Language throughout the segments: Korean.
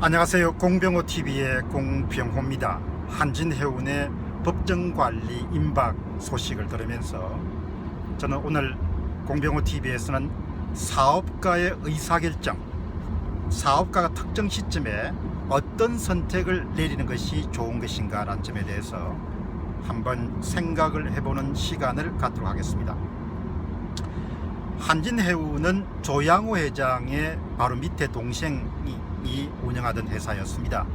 안녕하세요. 공병호TV의 공병호입니다. 한진해운의 법정관리 임박 소식을 들으면서 저는 오늘 공병호TV에서는 사업가의 의사결정, 사업가가 특정 시점에 어떤 선택을 내리는 것이 좋은 것인가 라는 점에 대해서 한번 생각을 해보는 시간을 갖도록 하겠습니다. 한진해운은 조양호 회장의 바로 밑에 동생이 운영하던 회사였습니다.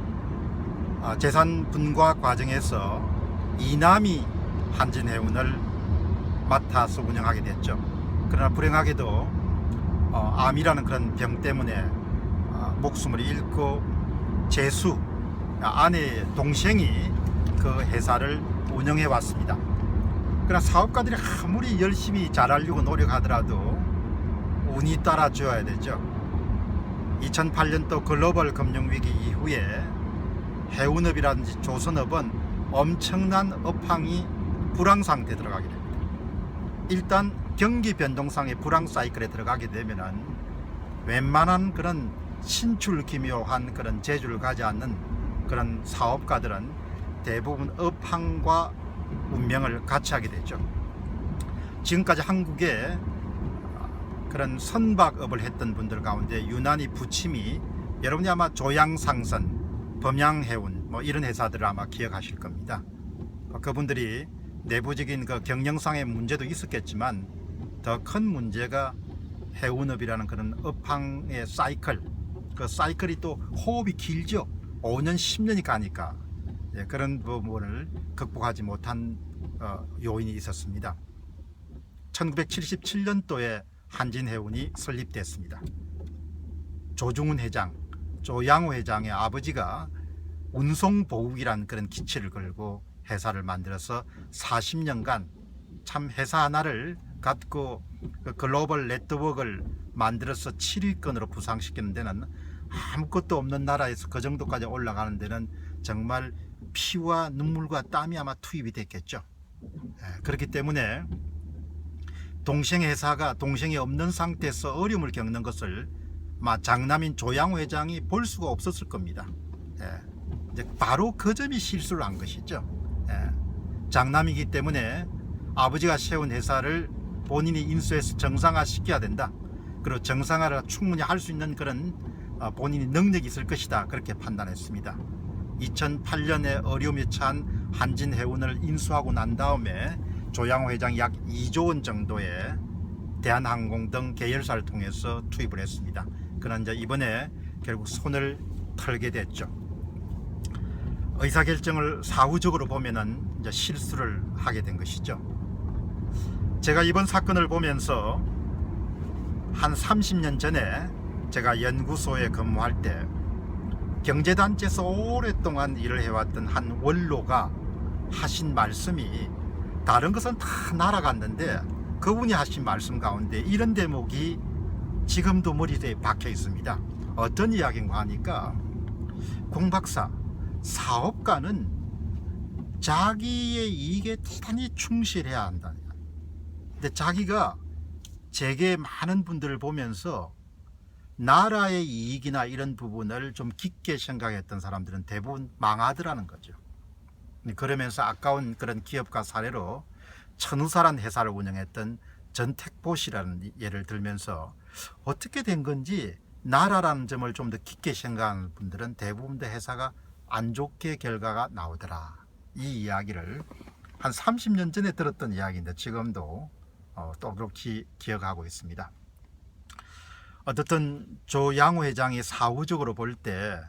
재산 분과 과정에서 이남이 한진해운을 맡아서 운영하게 됐죠. 그러나 불행하게도 암이라는 그런 병 때문에 목숨을 잃고 재수, 아내의 동생이 그 회사를 운영해 왔습니다. 그러나 사업가들이 아무리 열심히 잘하려고 노력하더라도 운이 따라줘야 되죠. 2008년도 글로벌 금융위기 이후에 해운업이라든지 조선업은 엄청난 업황이 불황 상태에 들어가게 됩니다. 일단 경기 변동상의 불황 사이클에 들어가게 되면은 웬만한 그런 신출기묘한 그런 재주를 가지 않는 그런 사업가들은 대부분 업황과 운명을 같이 하게 되죠. 지금까지 한국에 그런 선박업을 했던 분들 가운데 유난히 부침이, 여러분이 아마 조양상선, 범양해운 이런 회사들을 아마 기억하실 겁니다. 그분들이 내부적인 그 경영상의 문제도 있었겠지만 더 큰 문제가 해운업이라는 그런 업황의 사이클, 그 사이클이 또 호흡이 길죠. 5년 10년이 가니까 그런 부분을 극복하지 못한 요인이 있었습니다. 1977년도에 한진해운이 설립됐습니다. 조중훈 회장, 조양호 회장의 아버지가 운송보국이라는 그런 기치를 걸고 회사를 만들어서 40년간 참 회사 하나를 갖고 그 글로벌 네트워크를 만들어서 7위권으로 부상시키는 데는, 아무것도 없는 나라에서 그 정도까지 올라가는 데는 정말 피와 눈물과 땀이 아마 투입이 됐겠죠. 그렇기 때문에 동생 회사가 동생이 없는 상태에서 어려움을 겪는 것을 장남인 조양호 회장이 볼 수가 없었을 겁니다. 이제 바로 그 점이 실수를 한 것이죠. 장남이기 때문에 아버지가 세운 회사를 본인이 인수해서 정상화시켜야 된다. 그리고 정상화를 충분히 할 수 있는 그런 본인이 능력이 있을 것이다, 그렇게 판단했습니다. 2008년에 어려움에 처한 한진해운을 인수하고 난 다음에 조양호 회장이 약 2조 원 정도의 대한항공 등 계열사를 통해서 투입을 했습니다. 그러나 이제 이번에 결국 손을 털게 됐죠. 의사결정을 사후적으로 보면은 이제 실수를 하게 된 것이죠. 제가 이번 사건을 보면서 한 30년 전에 제가 연구소에 근무할 때 경제단체에서 오랫동안 일을 해왔던 한 원로가 하신 말씀이, 다른 것은 다 날아갔는데 그분이 하신 말씀 가운데 이런 대목이 지금도 머리에 박혀 있습니다. 어떤 이야기인가 하니까, 공박사, 사업가는 자기의 이익에 대단히 충실해야 한다. 근데 자기가 재계 많은 분들을 보면서 나라의 이익이나 이런 부분을 좀 깊게 생각했던 사람들은 대부분 망하더라는 거죠. 그러면서 아까운 그런 기업가 사례로 천우사란 회사를 운영했던 전택보시라는 예를 들면서 어떻게 된 건지 나라라는 점을 좀 더 깊게 생각하는 분들은 대부분 다 회사가 안 좋게 결과가 나오더라. 이 이야기를 한 30년 전에 들었던 이야기인데 지금도 똑똑히 기억하고 있습니다. 어떻든 조양호 회장이 사후적으로 볼 때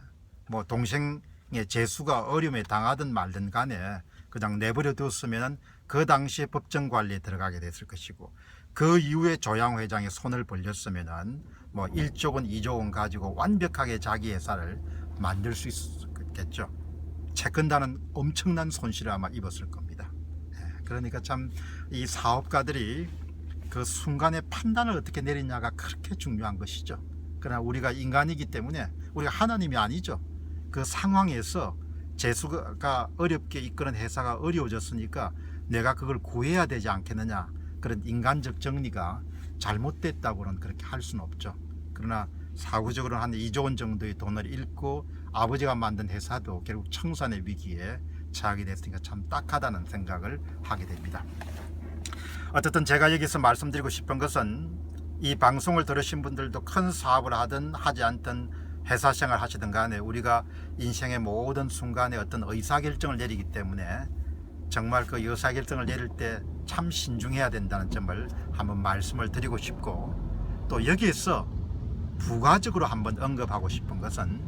동생의 재수가 어려움에 당하든 말든 간에 그냥 내버려 두었으면 그 당시에 법정 관리에 들어가게 됐을 것이고, 그 이후에 조양호 회장이 손을 벌렸으면 1조 원, 2조 원 가지고 완벽하게 자기 회사를 만들 수 있었겠죠. 채권단은 엄청난 손실을 아마 입었을 겁니다. 그러니까 참 이 사업가들이 그 순간의 판단을 어떻게 내리냐가 그렇게 중요한 것이죠. 그러나 우리가 인간이기 때문에, 우리가 하나님이 아니죠. 그 상황에서 재수가 어렵게 이끄는 회사가 어려워졌으니까 내가 그걸 구해야 되지 않겠느냐, 그런 인간적 정리가 잘못됐다고는 그렇게 할 수는 없죠. 그러나 사후적으로는 한 2조 원 정도의 돈을 잃고 아버지가 만든 회사도 결국 청산의 위기에 처하게 됐으니까 참 딱하다는 생각을 하게 됩니다. 어쨌든 제가 여기서 말씀드리고 싶은 것은 이 방송을 들으신 분들도 큰 사업을 하든 하지 않든 회사 생활 하시든 간에 우리가 인생의 모든 순간에 어떤 의사결정을 내리기 때문에 정말 그 의사결정을 내릴 때 참 신중해야 된다는 점을 한번 말씀을 드리고 싶고, 또 여기에서 부가적으로 한번 언급하고 싶은 것은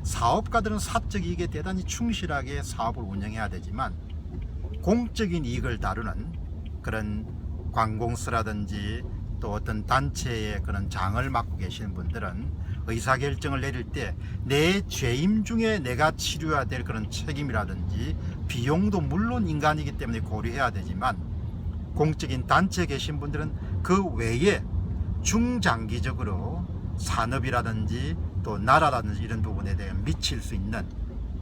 사업가들은 사적 이익에 대단히 충실하게 사업을 운영해야 되지만 공적인 이익을 다루는 그런 관공서라든지 또 어떤 단체의 그런 장을 맡고 계시는 분들은 의사결정을 내릴 때 내 죄임 중에 내가 치료해야 될 그런 책임이라든지 비용도 물론 인간이기 때문에 고려해야 되지만, 공적인 단체에 계신 분들은 그 외에 중장기적으로 산업이라든지 또 나라라든지 이런 부분에 대해 미칠 수 있는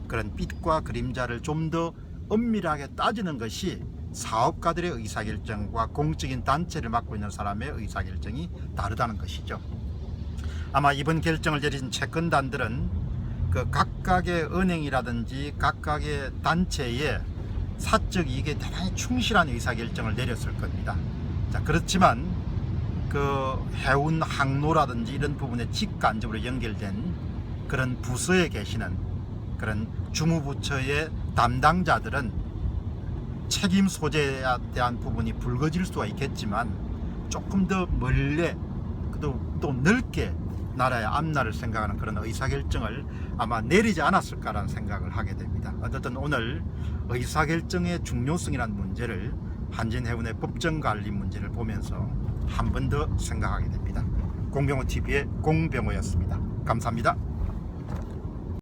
그런 빛과 그림자를 좀 더 엄밀하게 따지는 것이 사업가들의 의사결정과 공적인 단체를 맡고 있는 사람의 의사결정이 다르다는 것이죠. 아마 이번 결정을 내린 채권단들은 그 각각의 은행이라든지 각각의 단체의 사적 이익에 대단히 충실한 의사결정을 내렸을 겁니다. 자, 그렇지만 그 해운 항로라든지 이런 부분에 직간접으로 연결된 그런 부서에 계시는 그런 주무부처의 담당자들은 책임 소재에 대한 부분이 불거질 수가 있겠지만 조금 더 멀리 또 넓게 나라의 앞날을 생각하는 그런 의사결정을 아마 내리지 않았을까라는 생각을 하게 됩니다. 어쨌든 오늘 의사결정의 중요성이라는 문제를 한진해운의 법정관리 문제를 보면서 한 번 더 생각하게 됩니다. 공병호TV의 공병호였습니다. 감사합니다.